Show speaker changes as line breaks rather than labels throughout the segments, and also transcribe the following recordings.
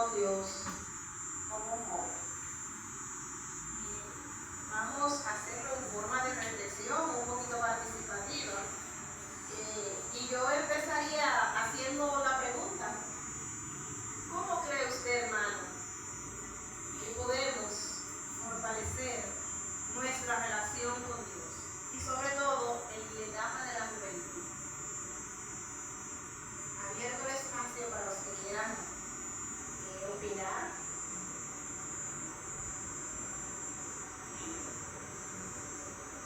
con Dios como Job. Vamos a hacerlo en forma de reflexión, un poquito participativa. Y yo empezaría haciendo la pregunta: ¿cómo cree usted, hermano, que podemos fortalecer nuestra relación con Dios? Y sobre todo en la etapa de la juventud. Abierto el espacio para los que quieran opinar.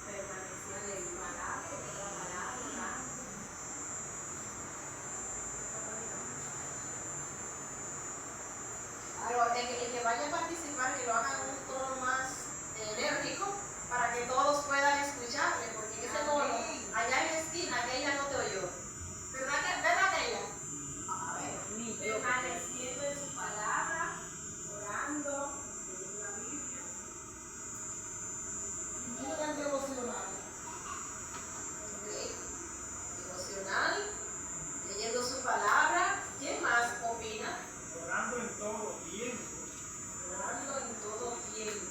Permanecer en palabra, el que vaya a participar, que lo haga en un tono más enérgico para que todos puedan escucharle, porque en ese tono, allá en la esquina, aquella no te oyó. ¿Verdad aquella? A ver, permaneciendo en su palabra, orando, leyendo la Biblia.
Muy devocional.
Devocional, leyendo su palabra. ¿Quién más opina?
Orando en todo tiempo.
Orando en todo tiempo.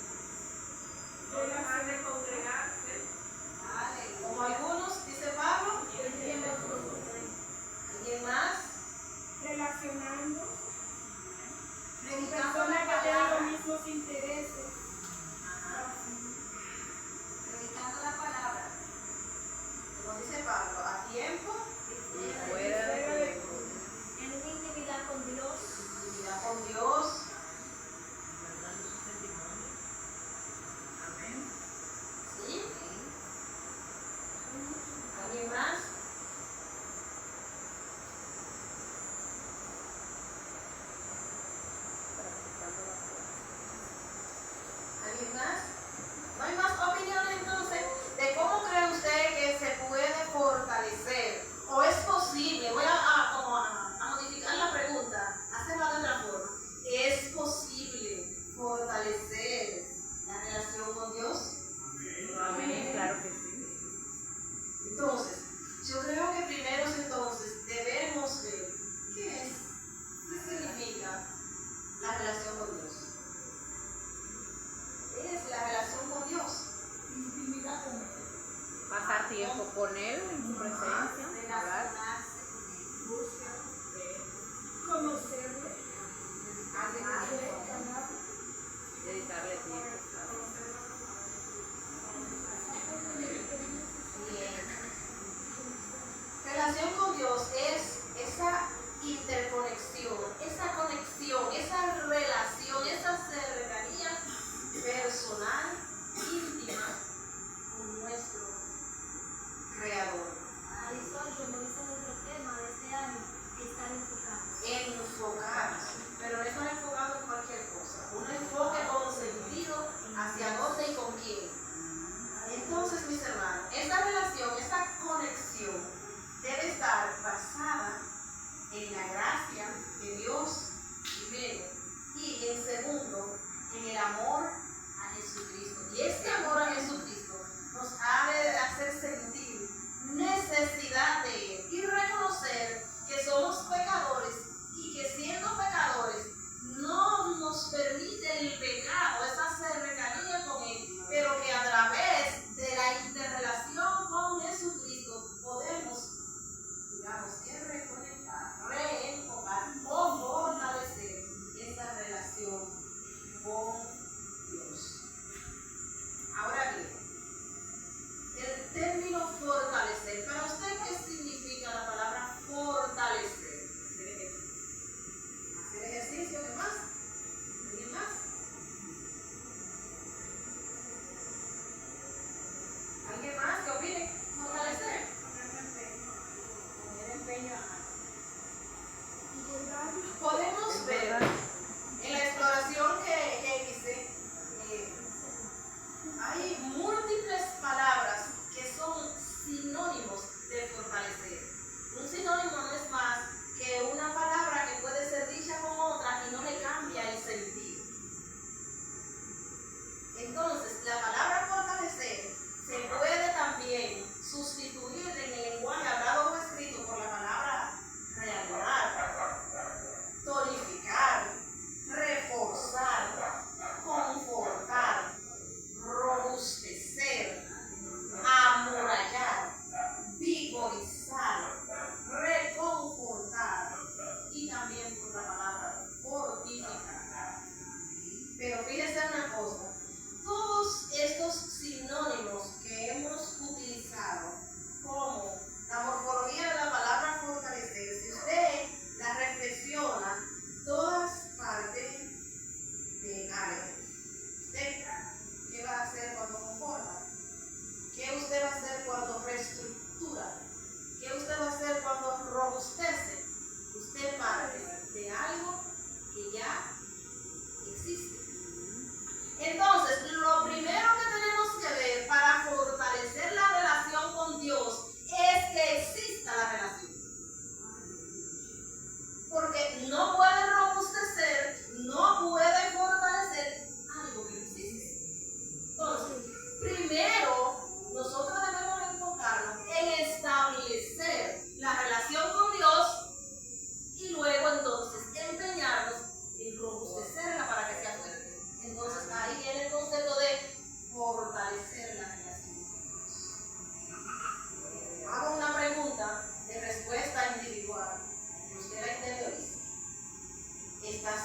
Dejar de congregarse.
Vale. Como algunos, dice Pablo. ¿Alguien más?
Relacionando con
Predicando la
personas que tienen
palabra.
los mismos intereses.
Predicando la palabra. Como dice Pablo, a tiempo y fuera de tiempo.
En una intimidad con Dios.
Intimidad con Dios.
Amén.
¿Sí? ¿Alguien más?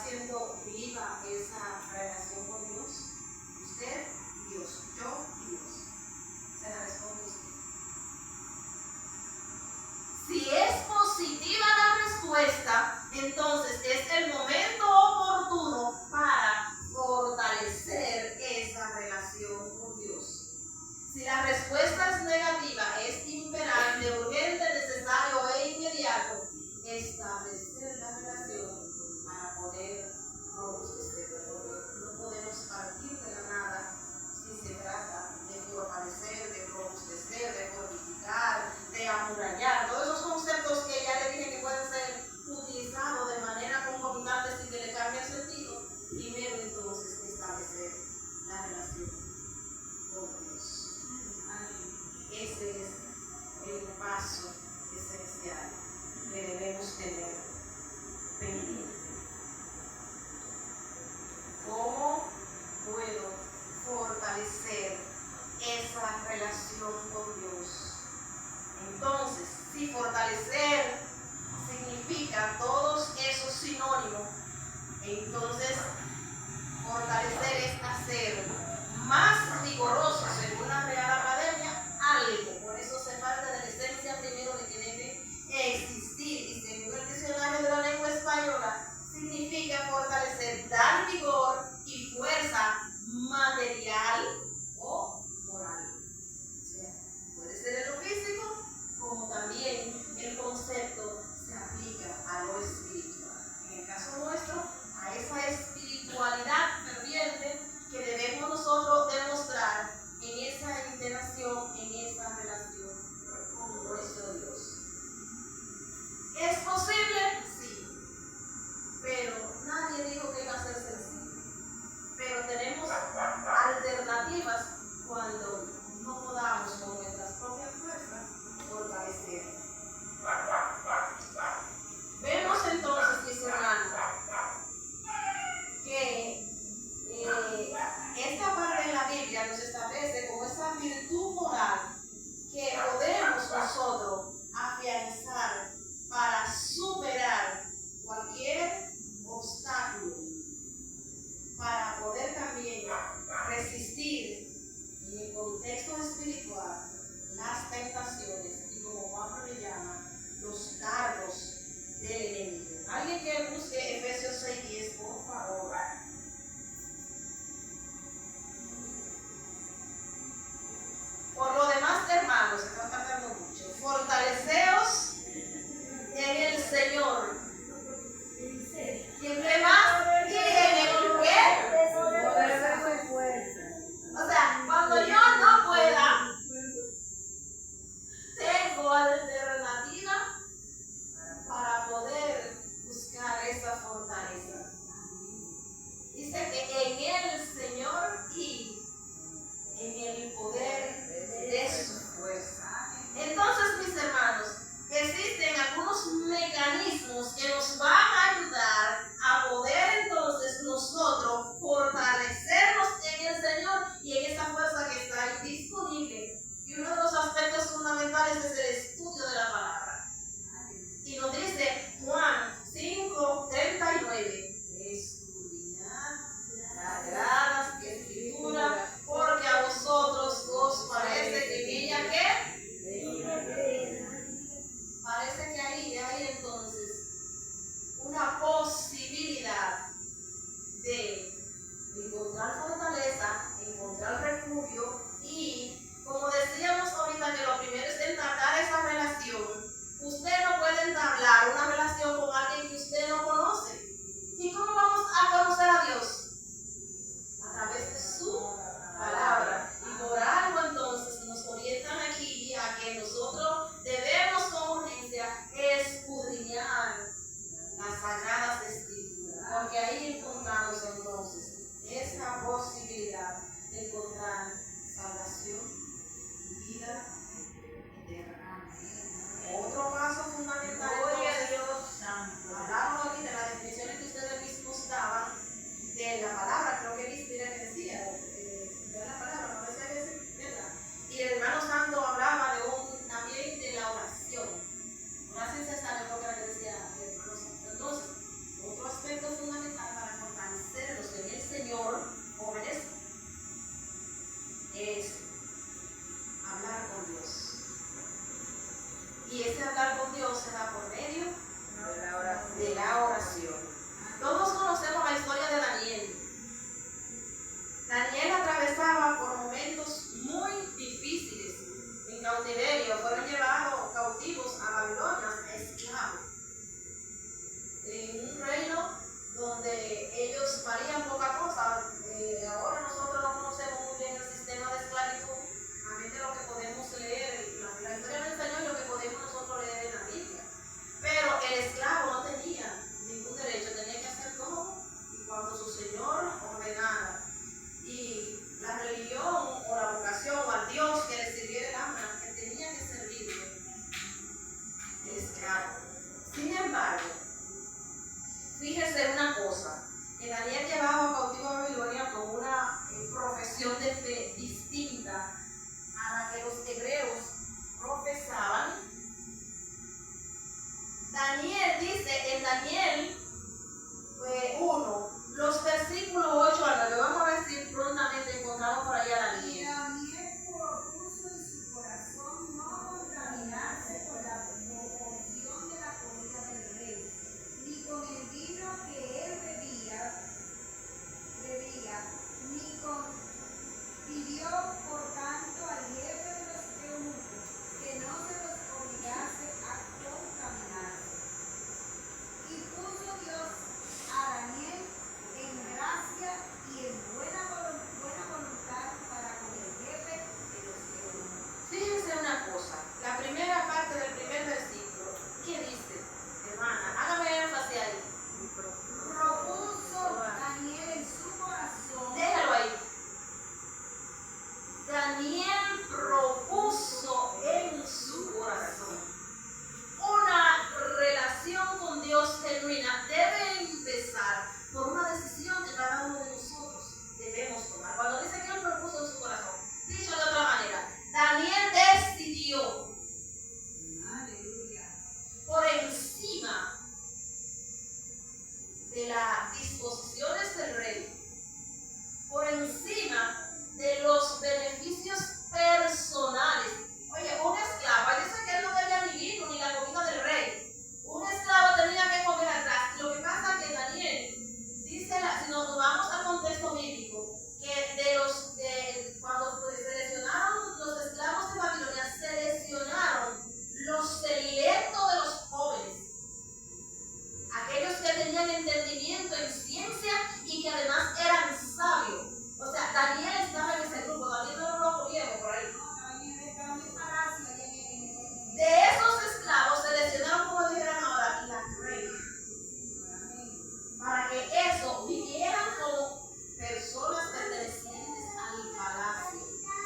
haciendo viva esa relación con Dios? Usted y Dios, yo y Dios. Se la responde usted. Si es positiva la respuesta, entonces es el momento oportuno para fortalecer esa relación con Dios. Si la respuesta es negativa, es imperante, urgente, necesario e inmediato establecer la relación para poder robustecerla, porque no podemos partir de la nada si se trata de fortalecer, de robustecer, de fortificar, de amurallar. Todos esos conceptos que ya le dije que pueden ser utilizados de manera concomitante sin que le cambie el sentido. Primero entonces establecer la relación con Dios. Ese es el paso esencial que debemos tener pendiente. ¿Cómo puedo fortalecer esa relación con Dios? Entonces, si fortalecer significa todos esos sinónimos, entonces fortalecer es hacer más vigoroso, según la Real Academia, algo. Por eso se parte de la esencia primero de que debe existir, y según el diccionario de la lengua española, significa fortalecer, dar vigor y fuerza material o moral. O sea, puede ser en lo físico, como también el concepto se aplica a lo espiritual. En el caso nuestro, a esa espiritualidad ferviente que debemos nosotros demostrar de las disposiciones del rey por encima de los beneficios personales. Oye, un esclavo, ahí dice que él no debía ni vino ni la comida del rey. Un esclavo tenía que comer atrás. Lo que pasa es que Daniel dice, si nos vamos al contexto bíblico, que cuando seleccionaron los esclavos de Babilonia, seleccionaron los selectos de los jóvenes, aquellos que tenían entendimiento en ciencia y que además eran sabios. O sea, Daniel estaba en ese grupo. Daniel no era un loco viejo por ahí. De esos esclavos seleccionaron, como dijeron ahora, la reina, para que eso vivieran como personas pertenecientes al palacio.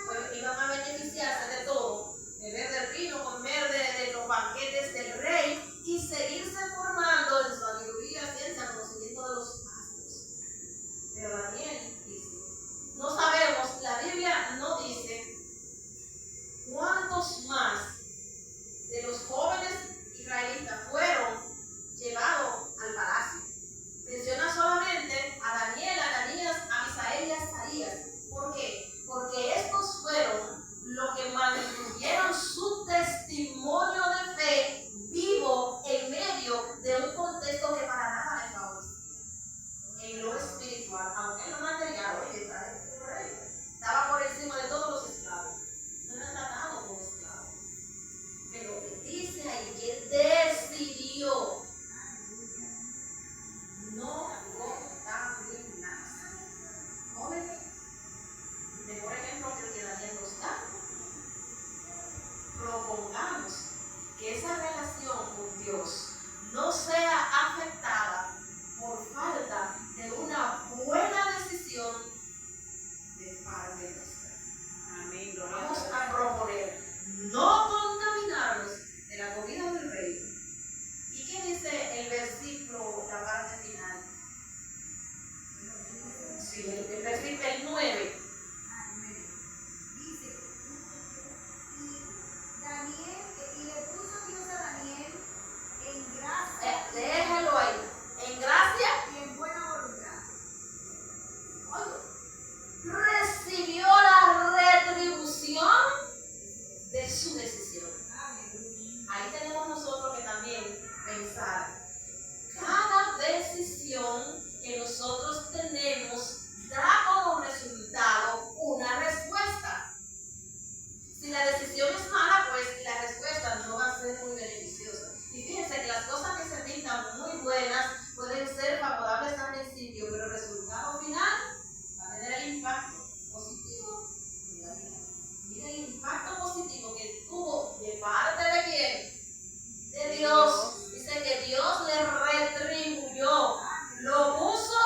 Pues iban a beneficiarse de todo, beber del vino, comer de los banquetes del rey y seguirse formando en sabiduría, ciencia, conocimiento de los astros. Pero Daniel dice, no sabemos, la Biblia no dice cuántos más de los jóvenes israelitas fueron llevados al palacio. Menciona solamente a Daniel, a Ananías, a Misael y a Azarías. ¿Por qué? Porque estos fueron los que mantuvieron su testimonio de fe vivo en medio de un contexto que para nada les favorecía. En lo espiritual, aunque en lo material, oye, estaba por encima de todos los esclavos. No era tratado como esclavo. Pero dice ahí que él decidió no contaminarse. Jóvenes, mejor ejemplo que el que Daniel nos da. Propongamos que esa relación con Dios no sea afectada por falta de una buena decisión de parte nuestra. Amén. Vamos a proponer no contaminarnos de la comida del rey. ¿Y qué dice el versículo, la parte final? Sí, el versículo 9.
Dice, y le puso Dios a Daniel en gracia
Déjalo ahí. En gracia.
y en buena voluntad.
Oye, recibió la retribución de su decisión. Ahí tenemos nosotros que también pensar. Cada decisión que nosotros tenemos da como resultado una respuesta. Si la decisión es mala, pues la respuesta no va a ser muy beneficiosa. Y fíjense que las cosas que se pintan muy buenas pueden ser favorables al principio, pero el resultado final va a tener el impacto positivo. Mira el impacto positivo que tuvo de parte de quién? De Dios. Dice que Dios le retribuyó, lo puso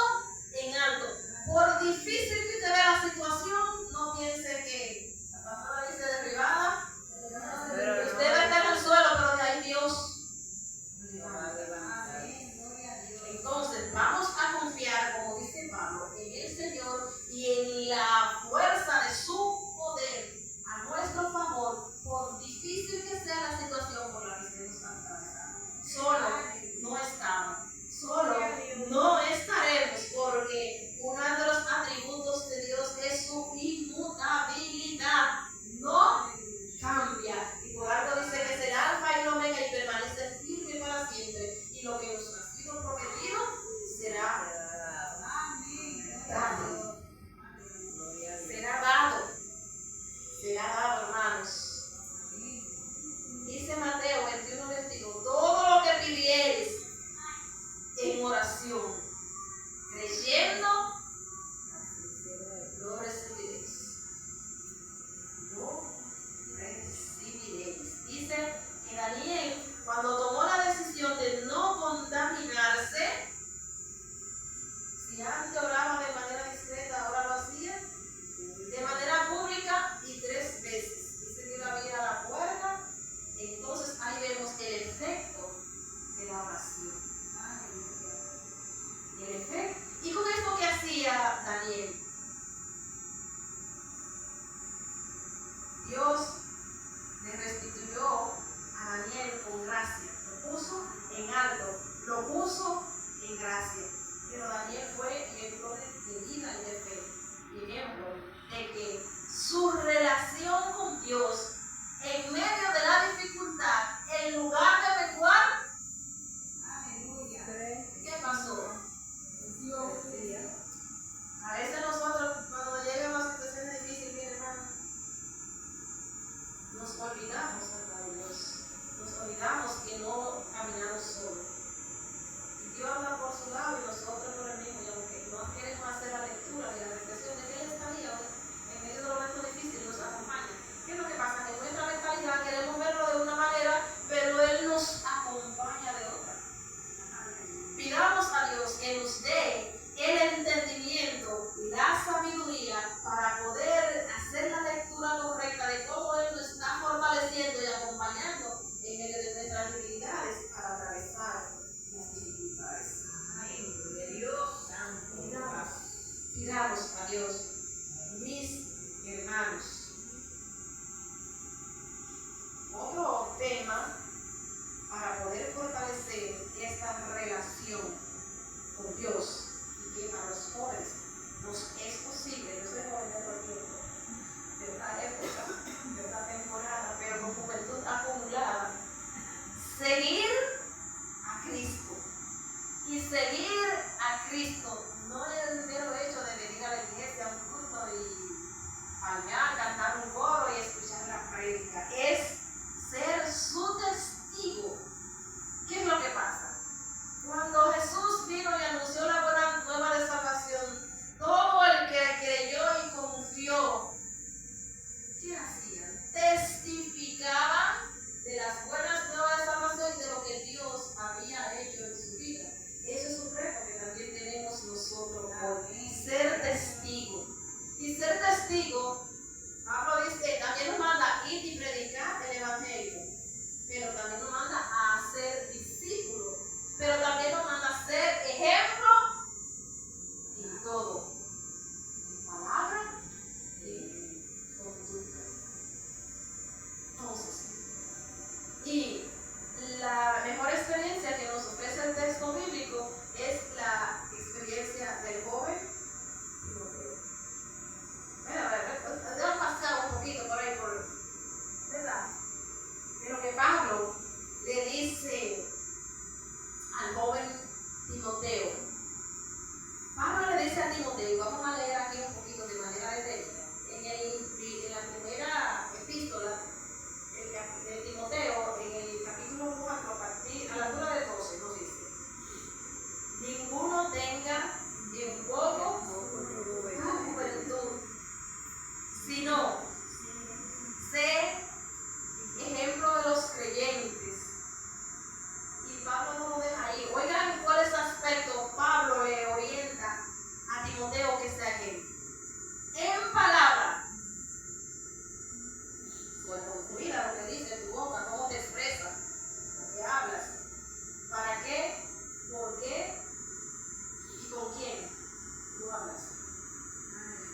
seguir a Cristo no es el mero hecho de venir a la iglesia a un culto y palmear, cantar un coro y escuchar la prédica. Es ser su testigo. ¿Qué es lo que pasa? Cuando Jesús vino y anunció la buena nueva de salvación, todo el que creyó y confió, ¿qué hacían? Testificaban de las buenas nuevas de salvación y de lo que Dios había hecho en su vida. Eso es un reto que también tenemos nosotros hoy, ser testigo. Y ser testigo, Pablo dice, también nos manda a ir y predicar el evangelio, pero también nos manda a ser discípulos, pero también nos manda a ser ejemplo en todo, en palabra y en conducta. Entonces, y la mejor experiencia que nos ofrece el texto bíblico es la experiencia del joven Timoteo. Debo pasar un poquito por ahí, ¿verdad? Pero que Pablo le dice al joven Timoteo. Pablo le dice a Timoteo, y vamos a leer aquí un poquito de manera detenida, en la primera epístola de Timoteo, en el capítulo 4, a la altura del 12, nos dice: ninguno tenga en poco tu juventud, sino sé ejemplo de los creyentes. Y Pablo no lo deja ahí. Oigan cuáles aspectos Pablo le orienta a Timoteo que sea ejemplo. En palabra, tu vida, lo que dice, tu boca, cómo te expresas, lo que hablas, para qué, por qué y con quién tú hablas.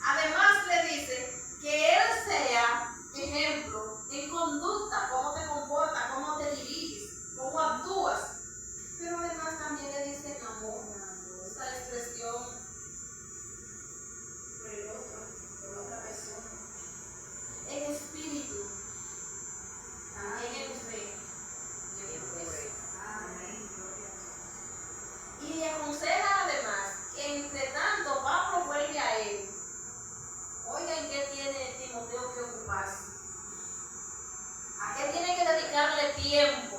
Además le dice que él sea ejemplo en conducta, cómo te comportas, cómo te diriges, cómo actúas, pero además también le dice en amor, esa expresión por el otro, por la otra persona, en espíritu, también en fe y en fuerza. Y aconseja además que entre tanto Pablo vuelve a él. Oigan, ¿qué tiene Timoteo que ocuparse? ¿A qué tiene que dedicarle tiempo?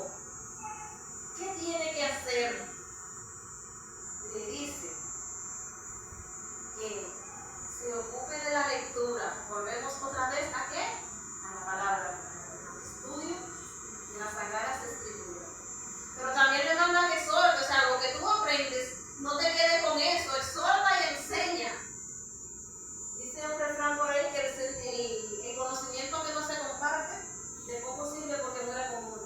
¿Qué tiene que hacer? Le dice que se ocupe de la lectura. Volvemos otra vez ¿a qué? A la palabra, al estudio de las Sagradas Escrituras. Pero también le manda que exhorte, o sea, lo que tú aprendes, no te quedes con eso, exhorta y enseña. Dice un refrán por ahí que el conocimiento que no se comparte, de poco sirve porque no era común.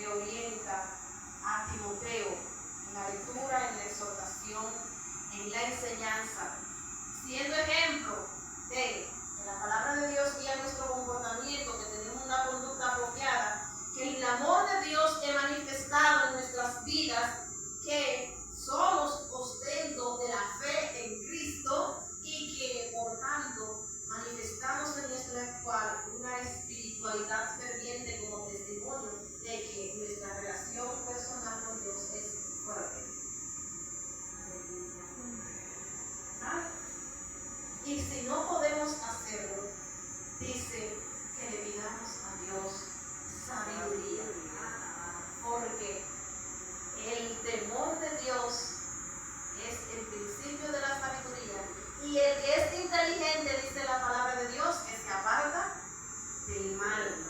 que orienta a Timoteo en la lectura, en la exhortación, en la enseñanza, siendo ejemplo de que la palabra de Dios guía nuestro comportamiento, que tenemos una conducta apropiada, que el amor de Dios es manifestado en nuestras vidas, que somos ostento de la fe en Cristo y que por tanto manifestamos en nuestro actual una espiritualidad ferviente como testimonio de que nuestra relación personal con Dios es fuerte. ¿Ah? Y si no podemos hacerlo, dice que le pidamos a Dios sabiduría, porque el temor de Dios es el principio de la sabiduría, y el que es inteligente, dice la palabra de Dios, que se aparta del mal.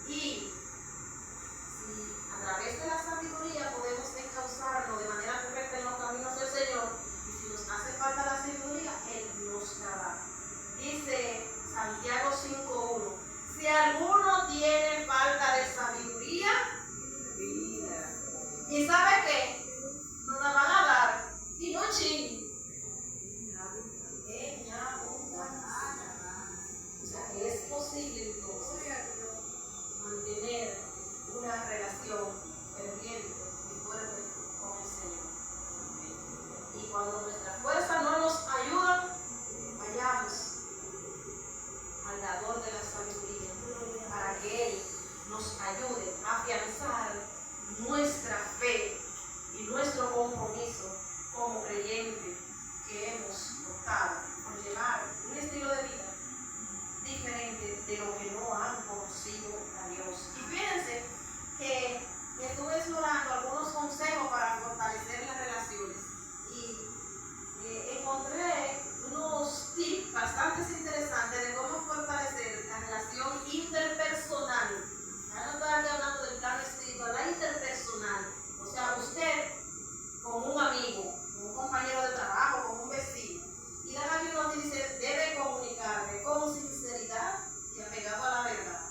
Y si a través de la sabiduría podemos encauzarnos de manera correcta en los caminos del Señor, y si nos hace falta la sabiduría, Él nos la da. Dice Santiago 5:1, si alguno tiene falta de sabiduría, ¿y sabe qué? Nos la van a dar, y no ching. O sea, que es posible entonces mantener una relación ferviente y fuerte con el Señor. Y cuando nuestras fuerzas no nos ayudan, vayamos al dador de la sabiduría para que Él nos ayude a afianzar nuestra fe y nuestro compromiso como creyentes que hemos optado por llevar un estilo de vida diferente de lo que no han conocido a Dios. Y fíjense que estuve explorando algunos consejos para fortalecer las relaciones y encontré unos tips bastante interesantes de cómo fortalecer la relación interpersonal. Ya no estoy aquí hablando del plano espiritual, la interpersonal. O sea, usted con un amigo, con un compañero de trabajo, con un vecino. Y la Biblia nos dice, debe comunicarme con sinceridad y apegado a la verdad.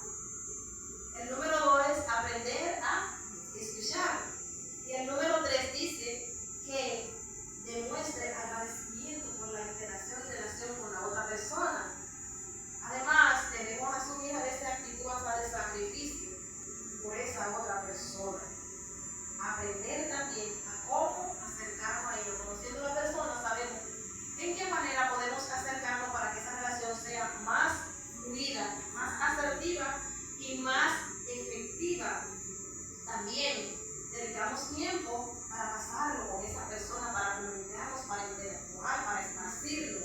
El número 2 es aprender a escuchar. Y el número 3 dice que demuestre agradecimiento por la interacción y relación con la otra persona. Además, debemos asumir a veces actitud hasta de sacrificio por esa otra persona. Aprender también a cómo acercarnos a ellos. Conociendo a la persona, sabemos en qué manera podemos acercarnos para que esa relación sea más fluida, más asertiva y más efectiva. También dedicamos tiempo para pasarlo con esa persona, para comunicarnos, para interactuar, para esparcirlo.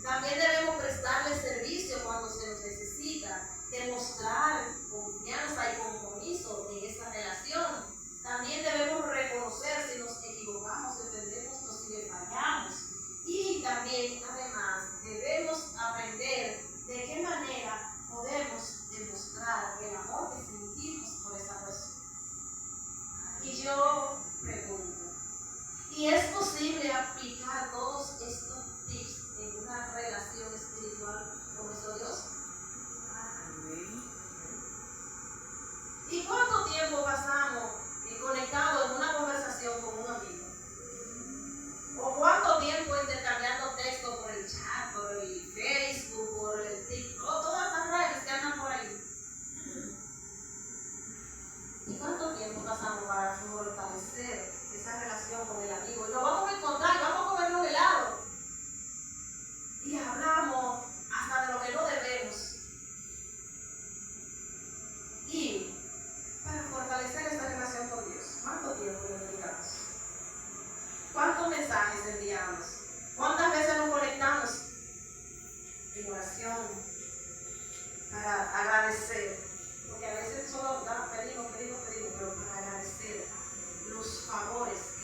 También debemos prestarle servicio cuando se nos necesita, demostrar confianza y compromiso en esa relación. También debemos reconocer si nos equivocamos, si ofendemos, si le fallamos. Y también, además, debemos aprender de qué manera podemos demostrar el amor que sentimos por esa persona. Y yo pregunto, ¿y es posible aplicar todos estos tips en una relación espiritual con nuestro Dios? ¿Y cuánto tiempo pasamos conectados en una conversación con un amigo? ¿O cuánto tiempo intercambiando textos por el chat, por el Facebook, por el TikTok, todas las redes que andan por ahí? ¿Y cuánto tiempo pasamos para fortalecer esa relación con el amigo? Y nos vamos a encontrar, vamos a comernos helado. Y hablamos hasta de lo que no debemos. Y para fortalecer esta relación con Dios, ¿cuánto tiempo le dedicamos? ¿Cuántos mensajes enviamos? ¿Cuántas veces nos conectamos en oración para agradecer? Porque a